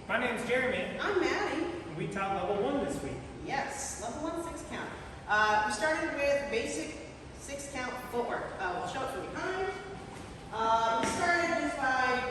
My name's Jeremy. I'm Maddie. And we taught level 1 this week. Yes, level 1 6 count. We started with basic 6 count footwork. We'll show it from behind. We started just by